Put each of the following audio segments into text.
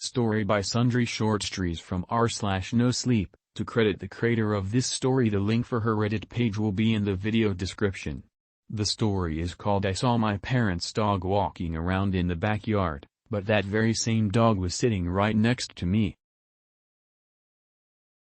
Story by sundryshortstories from r/no sleep. To credit the creator of this story, the link for her Reddit page will be in the video description. The story is called "I Saw My Parents' Dog Walking Around in the Backyard, but that very same dog was sitting right next to me."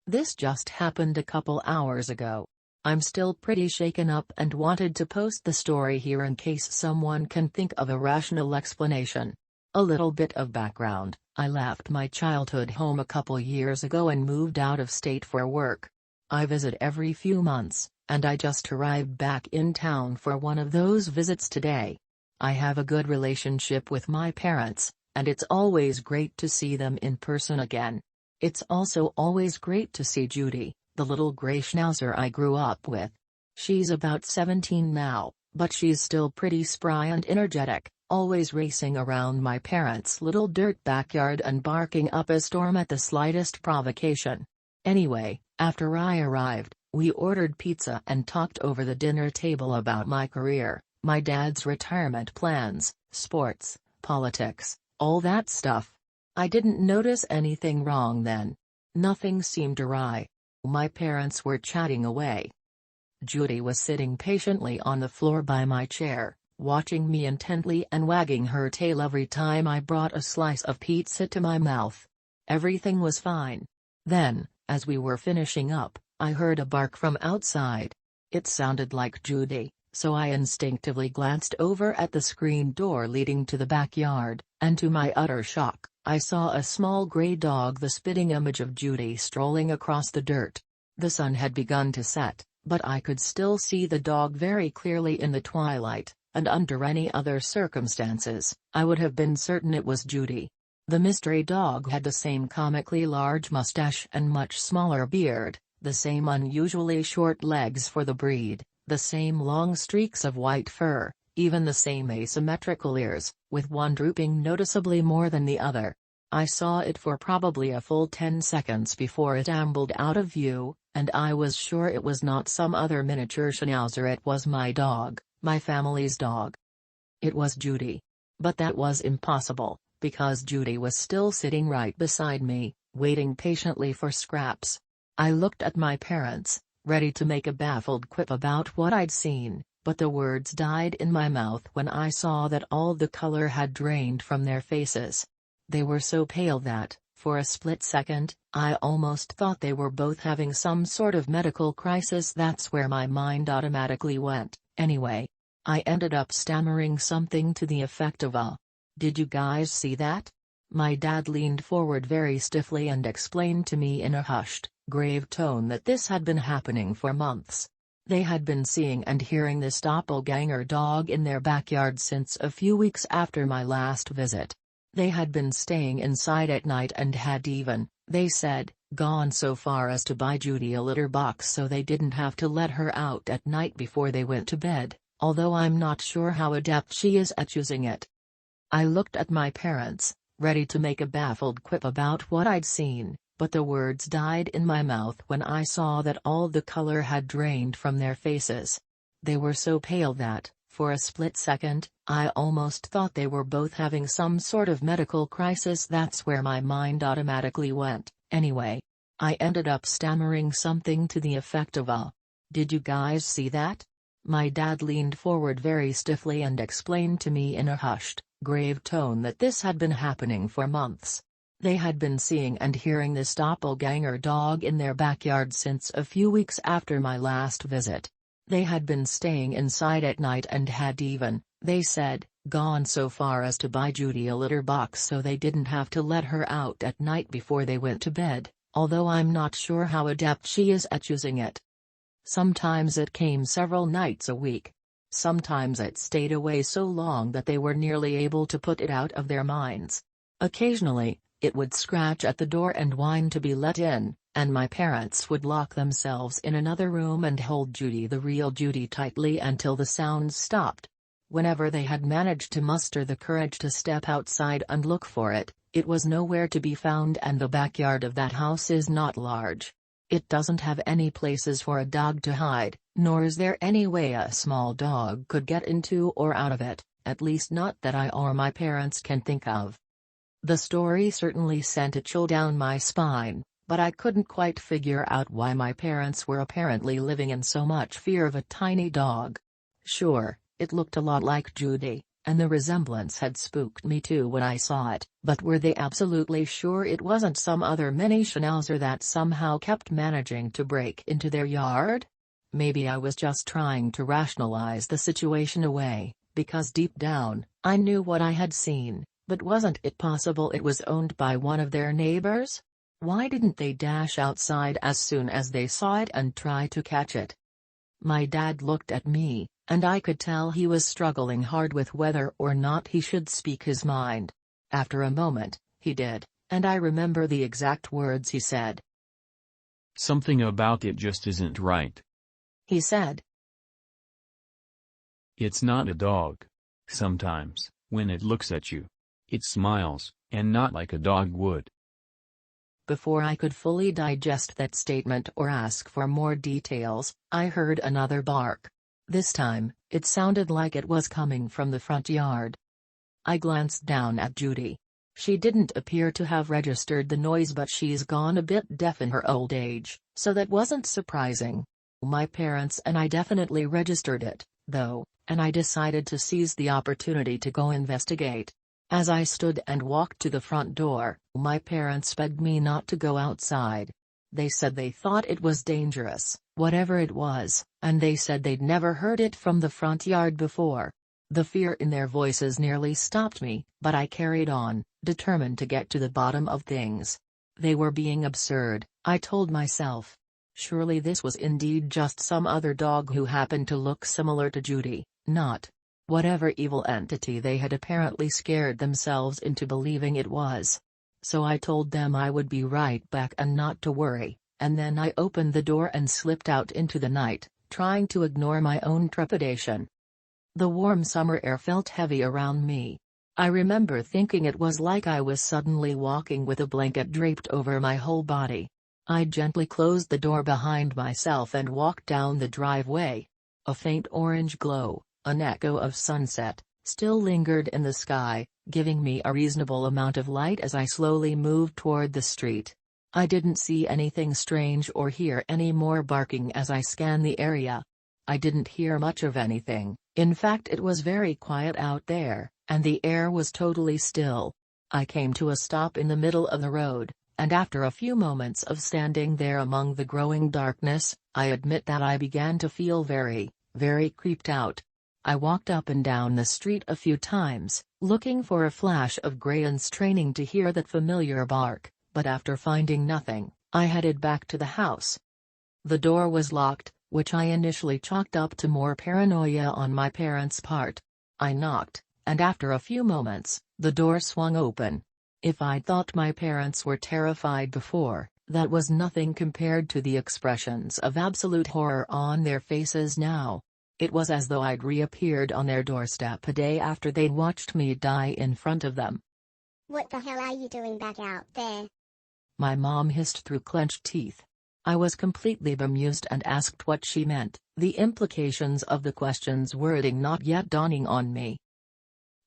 This just happened a couple hours ago. I'm still pretty shaken up and wanted to post the story here in case someone can think of a rational explanation. A little bit of background: I left my childhood home a couple years ago and moved out of state for work. I visit every few months, and I just arrived back in town for one of those visits today. I have a good relationship with my parents, and it's always great to see them in person again. It's also always great to see Judy, the little gray schnauzer I grew up with. She's about 17 now, but she's still pretty spry and energetic, always racing around my parents' little dirt backyard and barking up a storm at the slightest provocation. Anyway, after I arrived, we ordered pizza and talked over the dinner table about my career, my dad's retirement plans, sports, politics, all that stuff. I didn't notice anything wrong then. Nothing seemed awry. My parents were chatting away. Judy was sitting patiently on the floor by my chair, watching me intently and wagging her tail every time I brought a slice of pizza to my mouth. Everything was fine. Then, as we were finishing up, I heard a bark from outside. It sounded like Judy, so I instinctively glanced over at the screen door leading to the backyard, and to my utter shock, I saw a small gray dog, the spitting image of Judy, strolling across the dirt. The sun had begun to set, but I could still see the dog very clearly in the twilight, and under any other circumstances, I would have been certain it was Judy. The mystery dog had the same comically large mustache and much smaller beard, the same unusually short legs for the breed, the same long streaks of white fur, even the same asymmetrical ears, with one drooping noticeably more than the other. I saw it for probably a full 10 seconds before it ambled out of view, and I was sure it was not some other miniature schnauzer. It was my dog, my family's dog. It was Judy. But that was impossible, because Judy was still sitting right beside me, waiting patiently for scraps. I looked at my parents, ready to make a baffled quip about what I'd seen, but the words died in my mouth when I saw that all the color had drained from their faces. They were so pale that, for a split second, I almost thought they were both having some sort of medical crisis. That's where my mind automatically went, anyway. I ended up stammering something to the effect of "Did you guys see that?" My dad leaned forward very stiffly and explained to me in a hushed, grave tone that this had been happening for months. They had been seeing and hearing this doppelganger dog in their backyard since a few weeks after my last visit. They had been staying inside at night and had even, they said, gone so far as to buy Judy a litter box so they didn't have to let her out at night before they went to bed, although I'm not sure how adept she is at using it. I looked at my parents, ready to make a baffled quip about what I'd seen, but the words died in my mouth when I saw that all the color had drained from their faces. They were so pale that, for a split second, I almost thought they were both having some sort of medical crisis. That's where my mind automatically went, anyway. I ended up stammering something to the effect of "Did you guys see that?" My dad leaned forward very stiffly and explained to me in a hushed, grave tone that this had been happening for months. They had been seeing and hearing this doppelganger dog in their backyard since a few weeks after my last visit. They had been staying inside at night and had even, they said, gone so far as to buy Judy a litter box so they didn't have to let her out at night before they went to bed, although I'm not sure how adept she is at using it. Sometimes it came several nights a week. Sometimes it stayed away so long that they were nearly able to put it out of their minds. Occasionally, it would scratch at the door and whine to be let in, and my parents would lock themselves in another room and hold Judy, the real Judy, tightly until the sounds stopped. Whenever they had managed to muster the courage to step outside and look for it, it was nowhere to be found, and the backyard of that house is not large. It doesn't have any places for a dog to hide, nor is there any way a small dog could get into or out of it, at least not that I or my parents can think of. The story certainly sent a chill down my spine, but I couldn't quite figure out why my parents were apparently living in so much fear of a tiny dog. Sure, it looked a lot like Judy, and the resemblance had spooked me too when I saw it, but were they absolutely sure it wasn't some other mini schnauzer that somehow kept managing to break into their yard? Maybe I was just trying to rationalize the situation away, because deep down, I knew what I had seen, but wasn't it possible it was owned by one of their neighbors? Why didn't they dash outside as soon as they saw it and try to catch it? My dad looked at me, and I could tell he was struggling hard with whether or not he should speak his mind. After a moment, he did, and I remember the exact words he said. "Something about it just isn't right," he said. "It's not a dog. Sometimes, when it looks at you, it smiles, and not like a dog would." Before I could fully digest that statement or ask for more details, I heard another bark. This time, it sounded like it was coming from the front yard. I glanced down at Judy. She didn't appear to have registered the noise, but she's gone a bit deaf in her old age, so that wasn't surprising. My parents and I definitely registered it, though, and I decided to seize the opportunity to go investigate. As I stood and walked to the front door, my parents begged me not to go outside. They said they thought it was dangerous, whatever it was, and they said they'd never heard it from the front yard before. The fear in their voices nearly stopped me, but I carried on, determined to get to the bottom of things. They were being absurd, I told myself. Surely this was indeed just some other dog who happened to look similar to Judy, not whatever evil entity they had apparently scared themselves into believing it was. So I told them I would be right back and not to worry, and then I opened the door and slipped out into the night, trying to ignore my own trepidation. The warm summer air felt heavy around me. I remember thinking it was like I was suddenly walking with a blanket draped over my whole body. I gently closed the door behind myself and walked down the driveway. A faint orange glow, an echo of sunset, still lingered in the sky, giving me a reasonable amount of light as I slowly moved toward the street. I didn't see anything strange or hear any more barking as I scanned the area. I didn't hear much of anything, in fact it was very quiet out there, and the air was totally still. I came to a stop in the middle of the road, and after a few moments of standing there among the growing darkness, I admit that I began to feel very creeped out. I walked up and down the street a few times, looking for a flash of gray and straining to hear that familiar bark, but after finding nothing, I headed back to the house. The door was locked, which I initially chalked up to more paranoia on my parents' part. I knocked, and after a few moments, the door swung open. If I'd thought my parents were terrified before, that was nothing compared to the expressions of absolute horror on their faces now. It was as though I'd reappeared on their doorstep a day after they'd watched me die in front of them. "What the hell are you doing back out there?" my mom hissed through clenched teeth. I was completely bemused and asked what she meant, the implications of the question's wording not yet dawning on me.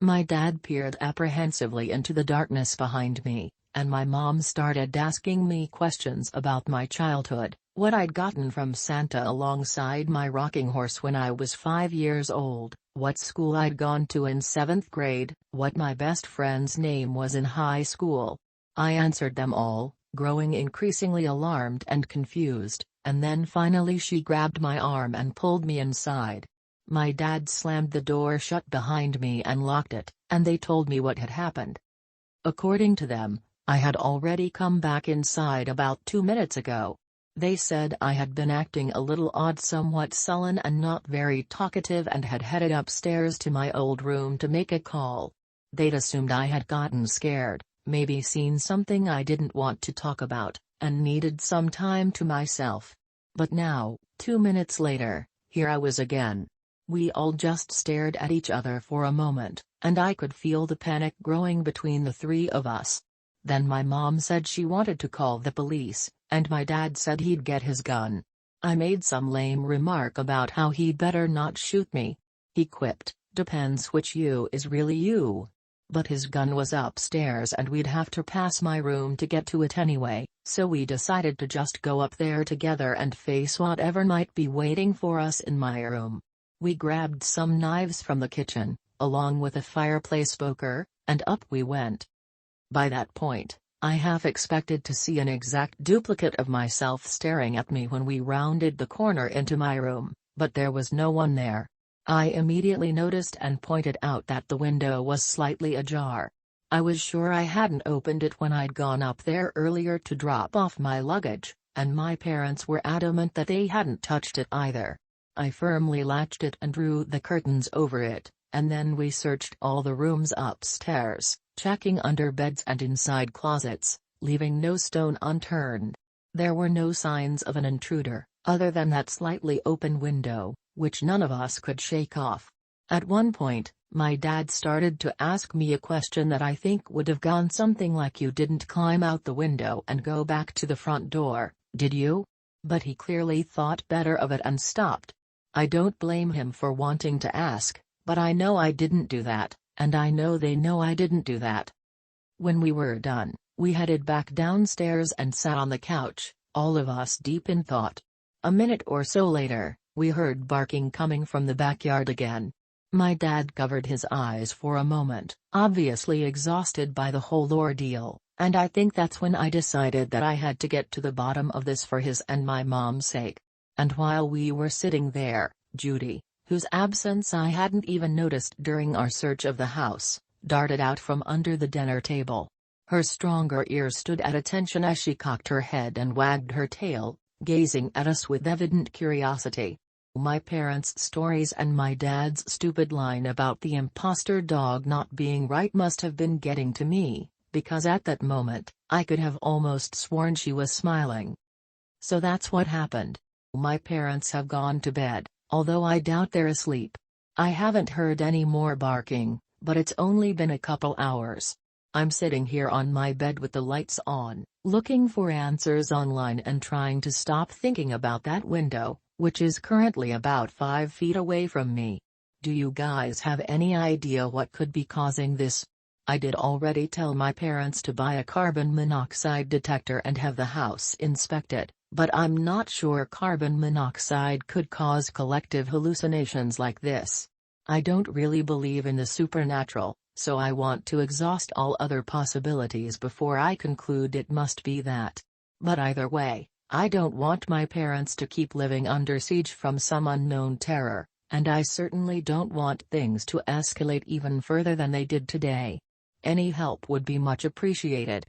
My dad peered apprehensively into the darkness behind me, and my mom started asking me questions about my childhood, what I'd gotten from Santa alongside my rocking horse when I was 5 years old, what school I'd gone to in 7th grade, what my best friend's name was in high school. I answered them all, growing increasingly alarmed and confused, and then finally she grabbed my arm and pulled me inside. My dad slammed the door shut behind me and locked it, and they told me what had happened. According to them, I had already come back inside about 2 minutes ago. They said I had been acting a little odd, somewhat sullen and not very talkative, and had headed upstairs to my old room to make a call. They'd assumed I had gotten scared, maybe seen something I didn't want to talk about, and needed some time to myself. But now, 2 minutes later, here I was again. We all just stared at each other for a moment, and I could feel the panic growing between the three of us. Then my mom said she wanted to call the police, and my dad said he'd get his gun. I made some lame remark about how he'd better not shoot me. He quipped, "Depends which you is really you." But his gun was upstairs and we'd have to pass my room to get to it anyway, so we decided to just go up there together and face whatever might be waiting for us in my room. We grabbed some knives from the kitchen, along with a fireplace poker, and up we went. By that point, I half expected to see an exact duplicate of myself staring at me when we rounded the corner into my room, but there was no one there. I immediately noticed and pointed out that the window was slightly ajar. I was sure I hadn't opened it when I'd gone up there earlier to drop off my luggage, and my parents were adamant that they hadn't touched it either. I firmly latched it and drew the curtains over it, and then we searched all the rooms upstairs, checking under beds and inside closets, leaving no stone unturned. There were no signs of an intruder, other than that slightly open window, which none of us could shake off. At one point, my dad started to ask me a question that I think would have gone something like, "You didn't climb out the window and go back to the front door, did you?" But he clearly thought better of it and stopped. I don't blame him for wanting to ask, but I know I didn't do that, and I know they know I didn't do that. When we were done, we headed back downstairs and sat on the couch, all of us deep in thought. A minute or so later, we heard barking coming from the backyard again. My dad covered his eyes for a moment, obviously exhausted by the whole ordeal, and I think that's when I decided that I had to get to the bottom of this for his and my mom's sake. And while we were sitting there, Judy, whose absence I hadn't even noticed during our search of the house, darted out from under the dinner table. Her stronger ears stood at attention as she cocked her head and wagged her tail, gazing at us with evident curiosity. My parents' stories and my dad's stupid line about the imposter dog not being right must have been getting to me, because at that moment, I could have almost sworn she was smiling. So that's what happened. My parents have gone to bed, although I doubt they're asleep. I haven't heard any more barking, but it's only been a couple hours. I'm sitting here on my bed with the lights on, looking for answers online and trying to stop thinking about that window, which is currently about 5 feet away from me. Do you guys have any idea what could be causing this? I did already tell my parents to buy a carbon monoxide detector and have the house inspected, but I'm not sure carbon monoxide could cause collective hallucinations like this. I don't really believe in the supernatural, so I want to exhaust all other possibilities before I conclude it must be that. But either way, I don't want my parents to keep living under siege from some unknown terror, and I certainly don't want things to escalate even further than they did today. Any help would be much appreciated.